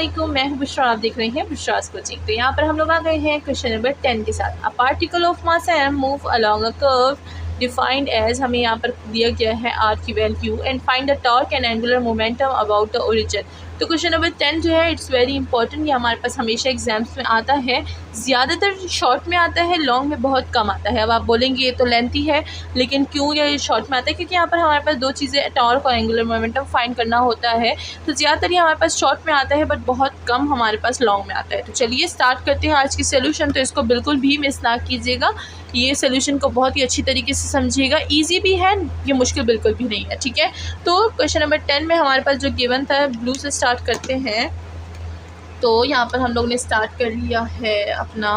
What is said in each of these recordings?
अस्सलामुअलैकुम, मैं हूं बुशरा। आप देख रहे हैं बुशरास कोचिंग। तो यहाँ पर हम लोग आ गए हैं क्वेश्चन नंबर 10 के साथ। A particle of mass M move along a curve defined as, हमें यहाँ पर दिया गया है आर की value and find the torque and angular momentum about the origin. तो क्वेश्चन नंबर 10 जो है इट्स वेरी इंपॉर्टेंट। ये हमारे पास हमेशा एग्जाम्स में आता है, ज़्यादातर शॉर्ट में आता है, लॉन्ग में बहुत कम आता है। अब आप बोलेंगे ये तो लेंथी है, लेकिन क्यों ये शॉर्ट में आता है? क्योंकि यहाँ पर हमारे पास दो चीज़ें, टॉर्क और एंगुलर मोमेंटम फाइंड करना होता है। तो ज़्यादातर ये हमारे पास शॉर्ट में आता है, बट बहुत कम हमारे पास लॉन्ग में आता है। तो चलिए स्टार्ट करते हैं आज की सोल्यूशन। तो इसको बिल्कुल भी मिस ना कीजिएगा, ये सोल्यूशन को बहुत ही अच्छी तरीके से समझिएगा। इजी भी है, ये मुश्किल बिल्कुल भी नहीं है, ठीक है। तो क्वेश्चन नंबर 10 में हमारे पास जो गिवन था, ब्लू से स्टार्ट करते हैं। तो यहाँ पर हम लोग ने स्टार्ट कर लिया है अपना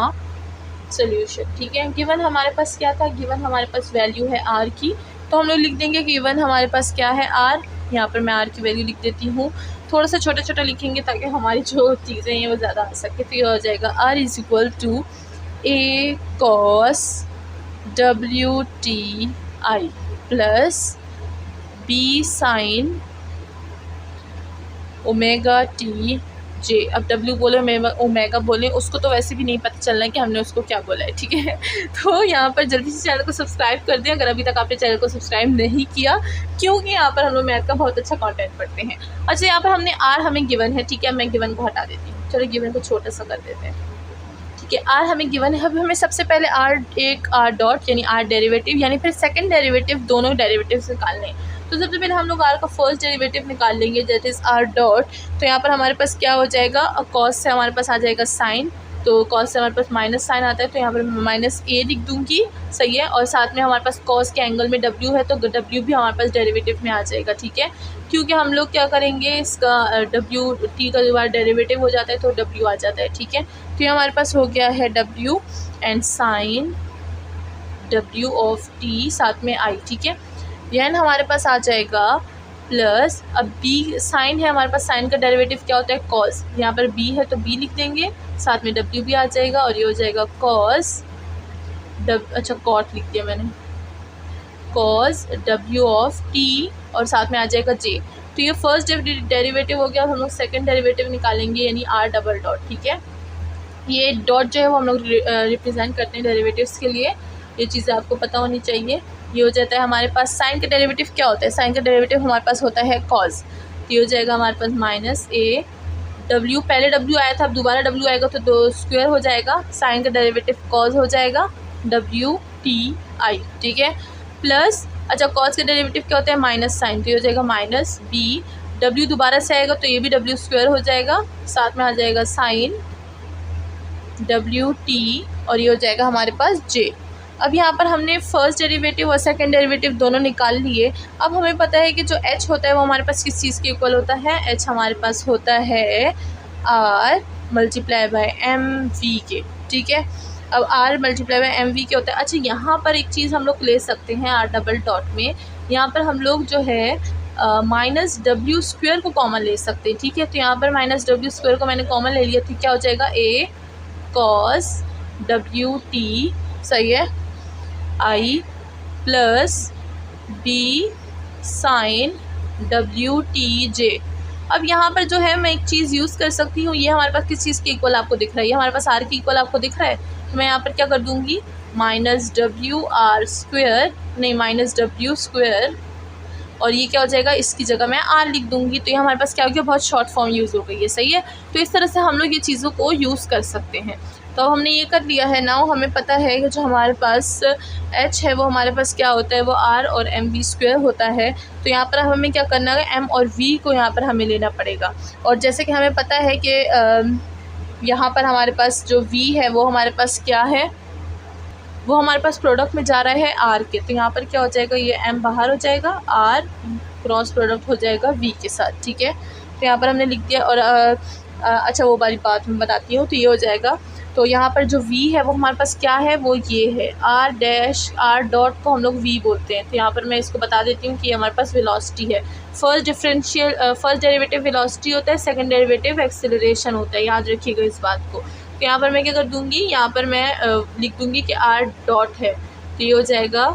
सोल्यूशन, ठीक है। गिवन हमारे पास क्या था? गिवन हमारे पास वैल्यू है आर की, तो हम लोग लिख देंगे गिवन हमारे पास क्या है, आर। यहाँ पर मैं आर की वैल्यू लिख देती हूँ। थोड़ा सा छोटा छोटा लिखेंगे ताकि हमारी जो चीज़ें हैं वो ज़्यादा आ सके। तो ये हो जाएगा R is equal to A cos W T I plus B sine omega T J. अब डब्ल्यू बोले ओमेगा बोले, उसको तो वैसे भी नहीं पता चलना है कि हमने उसको क्या बोला है, ठीक है। तो यहाँ पर जल्दी से चैनल को सब्सक्राइब कर दें अगर अभी तक आपने चैनल को सब्सक्राइब नहीं किया, क्योंकि यहाँ पर हम लोग मैथ का बहुत अच्छा कंटेंट पढ़ते हैं। अच्छा, यहाँ पर हमने आर हमें गिवन है, ठीक है। मैं गिवन को हटा देती हूँ, चलो गिवन को छोटा सा कर देते हैं, ठीक है। आर हमें गिवन है। अब हमें सबसे पहले आर डॉट यानी आर डेरिवेटिव यानी फिर सेकंड डेरिवेटिव, दोनों डेरिवेटिव्स निकालने हैं। तो सबसे पहले हम लोग आर का फर्स्ट डेरिवेटिव निकाल लेंगे, दैट इज़ आर डॉट। तो यहाँ पर हमारे पास क्या हो जाएगा, कॉस से हमारे पास आ जाएगा साइन, तो कॉस से हमारे पास माइनस साइन आता है, तो यहाँ पर माइनस ए लिख दूँगी, सही है। और साथ में हमारे पास कॉस के एंगल में डब्ल्यू है, तो डब्ल्यू भी हमारे पास डेरिवेटिव में आ जाएगा, ठीक है। क्योंकि हम लोग क्या करेंगे, इसका डब्ल्यू टी का जो बार डेरिवेटिव हो जाता है तो डब्ल्यू आ जाता है, ठीक है। तो ये हमारे पास हो गया है W and sine W of T साथ में आई, ठीक है। देन हमारे पास आ जाएगा प्लस, अब बी साइन है हमारे पास, साइन का डेरिवेटिव क्या होता है, कॉस। यहाँ पर बी है तो बी लिख देंगे, साथ में डब्ल्यू भी आ जाएगा और ये हो जाएगा कॉस अच्छा कॉट लिख दिया मैंने, कॉस डब्ल्यू ऑफ टी और साथ में आ जाएगा जे। तो ये फर्स्ट डेरिवेटिव हो गया। हम लोग सेकंड डेरिवेटिव निकालेंगे यानी आर डबल डॉट, ठीक है। ये डॉट जो है वो हम लोग रिप्रेजेंट करते हैं डेरिवेटिव्स के लिए, ये चीज़ें आपको पता होनी चाहिए। ये हो जाता है हमारे पास, साइन का डेरिवेटिव क्या होता है, साइन का डेरिवेटिव हमारे पास होता है कॉस। तो ये हो जाएगा हमारे पास माइनस ए डब्ल्यू, पहले डब्ल्यू आया था, अब दोबारा डब्ल्यू आएगा तो दो स्क्वायर हो जाएगा, साइन का डेरिवेटिव कॉस हो जाएगा डब्ल्यू टी आई, ठीक है। प्लस अच्छा कॉस का डेरिवेटिव क्या होता है, माइनस साइन, तो ये हो जाएगा माइनस बी, डब्ल्यू दोबारा से आएगा तो ये भी डब्ल्यू स्क्वायर हो जाएगा, साथ में आ जाएगा साइन डब्ल्यू टी और ये हो जाएगा हमारे पास जे। अब यहाँ पर हमने फर्स्ट डेरिवेटिव और सेकंड डेरिवेटिव दोनों निकाल लिए। अब हमें पता है कि जो h होता है वो हमारे पास किस चीज़ के इक्वल होता है, h हमारे पास होता है r multiply by M V के, ठीक है। अब r multiply by M V के होता है। अच्छा, यहाँ पर एक चीज़ हम लोग ले सकते हैं आर डबल डॉट में, यहाँ पर हम लोग जो है माइनस डब्ल्यू स्क्वायर को कॉमन ले सकते हैं, ठीक है। तो यहाँ पर माइनस डब्ल्यू स्क्वायर को मैंने कॉमन ले लिया, तो क्या हो जाएगा, ए कॉस डब्ल्यू टी, सही है, I plus B sine W T J. अब यहाँ पर जो है मैं एक चीज़ यूज़ कर सकती हूँ, ये हमारे पास किस चीज़ के इक्वल आपको दिख रहा है, ये हमारे पास आर के इक्वल आपको दिख रहा है। तो मैं यहाँ पर क्या कर दूँगी, माइनस डब्ल्यू आर स्क्वायर, नहीं माइनस डब्ल्यू स्क्वायर, और ये क्या हो जाएगा, इसकी जगह मैं आर लिख दूँगी। तो ये हमारे पास क्या हो गया, बहुत शॉर्ट फॉर्म यूज़ हो गई है, सही है। तो इस तरह से हम लोग ये चीज़ों को यूज़ कर सकते हैं। तो हमने ये कर लिया है। नाउ हमें पता है कि जो हमारे पास h है वो हमारे पास क्या होता है, वो r और एम वी स्क्वायर होता है। तो यहाँ पर हमें क्या करना है, m और v को यहाँ पर हमें लेना पड़ेगा। और जैसे कि हमें पता है कि यहाँ पर हमारे पास जो v है वो हमारे पास क्या है, वो हमारे पास प्रोडक्ट में जा रहा है r के। तो यहाँ पर क्या हो जाएगा, ये m बाहर हो जाएगा, r क्रॉस प्रोडक्ट हो जाएगा v के साथ, ठीक है। तो यहाँ पर हमने लिख दिया। और अच्छा वो वाली बात मैं बताती हूँ। तो ये हो जाएगा, तो यहाँ पर जो v है वो हमारे पास क्या है, वो ये है r डैश r डॉट को हम लोग v बोलते हैं। तो यहाँ पर मैं इसको बता देती हूँ कि हमारे पास वेलोसिटी है। फर्स्ट डेरिवेटिव वेलोसिटी होता है, सेकंड डेरिवेटिव एक्सेलरेशन होता है, याद रखिएगा इस बात को। तो यहाँ पर मैं क्या कर दूँगी, यहाँ पर मैं लिख दूँगी कि r डॉट है, तो ये हो जाएगा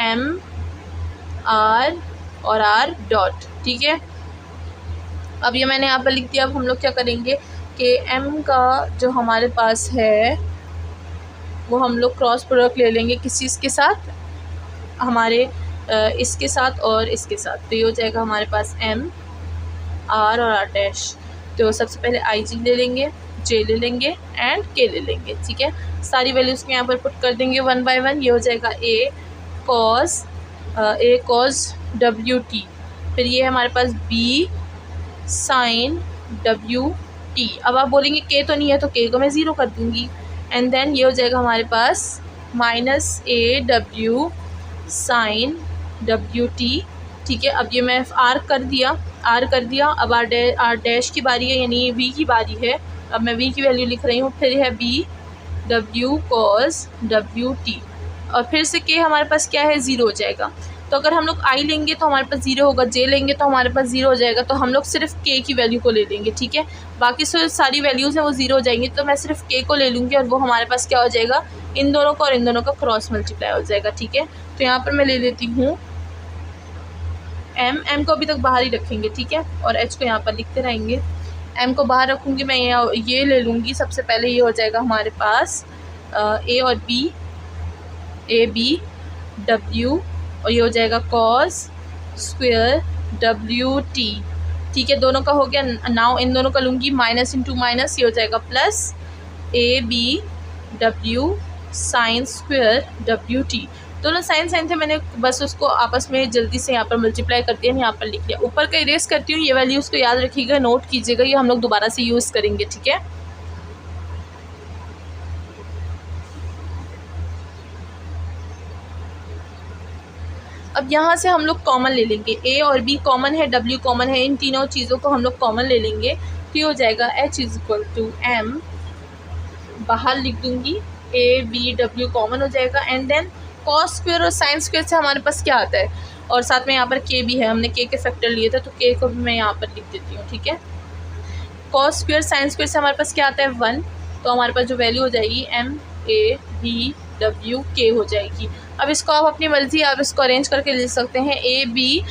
m r और r डॉट, ठीक है। अब ये मैंने यहाँ पर लिख दिया। अब हम लोग क्या करेंगे कि m का जो हमारे पास है वो हम लोग क्रॉस प्रोडक्ट ले लेंगे किस चीज़ के साथ, हमारे इसके साथ और इसके साथ। तो ये हो जाएगा हमारे पास m r और r डैश। तो सबसे पहले आई जी ले लेंगे, जे ले लेंगे एंड के ले लेंगे, ठीक है। सारी वैल्यूज़ को यहाँ पर पुट कर देंगे 1 बाय 1। ये हो जाएगा a cos डब्ल्यू टी, फिर ये है हमारे पास b sin डब्ल्यू टी। अब आप बोलेंगे के तो नहीं है, तो के को मैं ज़ीरो कर दूँगी। एंड देन ये हो जाएगा हमारे पास minus A W sine W T, ठीक है। अब ये मैं आर कर दिया। अब आर डैश की बारी है, यानी वी की बारी है। अब मैं वी की वैल्यू लिख रही हूँ। फिर है B W cos W T, और फिर से के हमारे पास क्या है, ज़ीरो हो जाएगा। तो अगर हम लोग आई लेंगे तो हमारे पास ज़ीरो होगा, जे लेंगे तो हमारे पास ज़ीरो हो जाएगा। तो हम लोग सिर्फ के की वैल्यू को ले लेंगे, ठीक है। बाकी सारी वैल्यूज़ हैं वो ज़ीरो हो जाएंगी, तो मैं सिर्फ के को ले लूँगी और वो हमारे पास क्या हो जाएगा, इन दोनों का और इन दोनों का क्रॉस मल्टीप्लाई हो जाएगा, ठीक है। तो यहाँ पर मैं ले लेती हूँ एम को अभी तक बाहर ही रखेंगे, ठीक है, और एच को यहाँ पर लिखते रहेंगे। एम को बाहर रखूँगी मैं, ये ले लूँगी। सबसे पहले ये हो जाएगा हमारे पास ए और बी, ए बी डब्ल्यू, और ये हो जाएगा कॉस स्क्वायर डब्ल्यू टी, ठीक है। दोनों का हो गया। नाउ इन दोनों का लूँगी माइनस इंटू माइनस, ये हो जाएगा plus A B W sine square W T. दोनों साइन थे, मैंने बस उसको आपस में जल्दी से यहाँ पर मल्टीप्लाई कर दिया, यहाँ पर लिख दिया। ऊपर का इरेज करती हूँ, ये वैल्यूज़ को याद रखिएगा, नोट कीजिएगा, ये हम लोग दोबारा से यूज़ करेंगे, ठीक है। अब यहाँ से हम लोग कॉमन ले लेंगे, ए और बी कॉमन है, डब्ल्यू कॉमन है, इन तीनों चीज़ों को हम लोग कॉमन ले लेंगे। तो ये हो जाएगा H is equal to M, बाहर लिख दूँगी, ए बी डब्ल्यू कॉमन हो जाएगा। एंड देन कॉस स्क्वायर और साइन स्क्वायर से हमारे पास क्या आता है, और साथ में यहाँ पर के भी है, हमने के फैक्टर लिए थे, तो के को भी मैं यहाँ पर लिख देती हूँ, ठीक है। कॉस स्क्वायर साइन स्क्वायर से हमारे पास क्या आता है 1, तो हमारे पास जो वैल्यू हो जाएगी एम ए बी डब्ल्यू के हो जाएगी। अब इसको आप अपनी मर्ज़ी, आप इसको अरेंज करके लिख सकते हैं, ए बी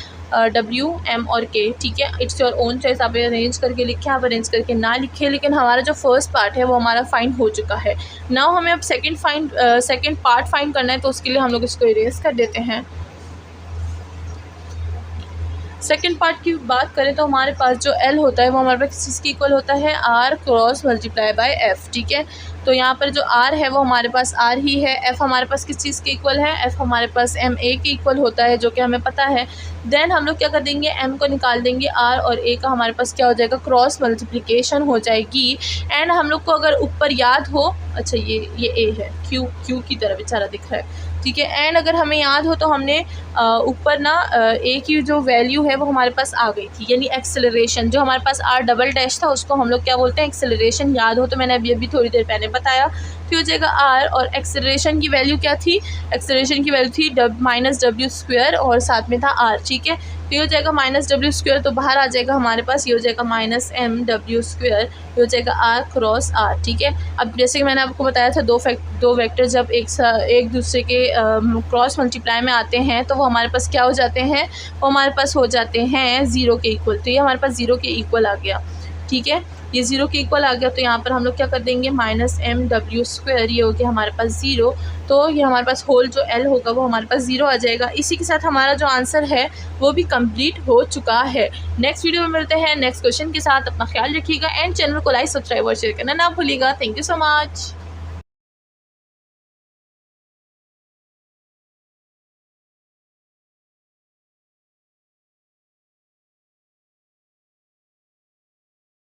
डब्ल्यू एम और के, ठीक है। इट्स योर ओन चॉइस, आप अरेंज करके लिखें, आप अरेंज करके ना लिखें, लेकिन हमारा जो फर्स्ट पार्ट है वो हमारा फाइंड हो चुका है। नाउ हमें अब सेकंड पार्ट फाइंड करना है, तो उसके लिए हम लोग इसको इरेज कर देते हैं। सेकंड पार्ट की बात करें तो हमारे पास जो एल होता है वो हमारे पास किस चीज़ की इक्वल होता है, R cross multiply by F, ठीक है। तो यहाँ पर जो आर है वो हमारे पास आर ही है, एफ हमारे पास किस चीज़ के इक्वल है, एफ हमारे पास एम ए के इक्वल होता है, जो कि हमें पता है। देन हम लोग क्या कर देंगे, एम को निकाल देंगे, आर और ए का हमारे पास क्या हो जाएगा, क्रॉस मल्टीप्लिकेशन हो जाएगी। एंड हम लोग को अगर ऊपर याद हो, अच्छा ये ए है, क्यू की तरह बेचारा दिख रहा है, ठीक है। एंड अगर हमें याद हो तो हमने ऊपर ना ए की जो वैल्यू है वो हमारे पास आ गई थी, यानी एक्सेलरेशन, जो हमारे पास आर डबल डैश था उसको हम लोग क्या बोलते हैं, एक्सेलरेशन। याद हो तो मैंने अभी थोड़ी देर पहले बताया। तो हो जाएगा आर, और एक्सेलरेशन की वैल्यू क्या थी, एक्सेलरेशन की वैल्यू थी माइनस डब्ल्यू स्क्वायर, और साथ में था आर, ठीक है। तो ये हो जाएगा माइनस डब्ल्यू स्क्वायर, तो बाहर आ जाएगा हमारे पास, ये हो जाएगा माइनस एम डब्ल्यू स्क्वायर, ये हो जाएगा आर क्रॉस आर, ठीक है। अब जैसे कि मैंने आपको बताया था, दो वेक्टर जब एक दूसरे के क्रॉस मल्टीप्लाई में आते हैं तो वो हमारे पास क्या हो जाते हैं, वो हमारे पास हो जाते हैं ज़ीरो के इक्वल। तो ये हमारे पास ज़ीरो के इक्वल आ गया, ठीक है, ये ज़ीरो के इक्वल आ गया। तो यहाँ पर हम लोग क्या कर देंगे, माइनस एम डब्ल्यू स्क्वायर, ये हो गया हमारे पास ज़ीरो। तो ये हमारे पास होल जो एल होगा वो हमारे पास ज़ीरो आ जाएगा। इसी के साथ हमारा जो आंसर है वो भी कंप्लीट हो चुका है। नेक्स्ट वीडियो में मिलते हैं नेक्स्ट क्वेश्चन के साथ। अपना ख्याल रखिएगा एंड चैनल को लाइक सब्सक्राइब और शेयर करना ना भूलिएगा। Thank you so much.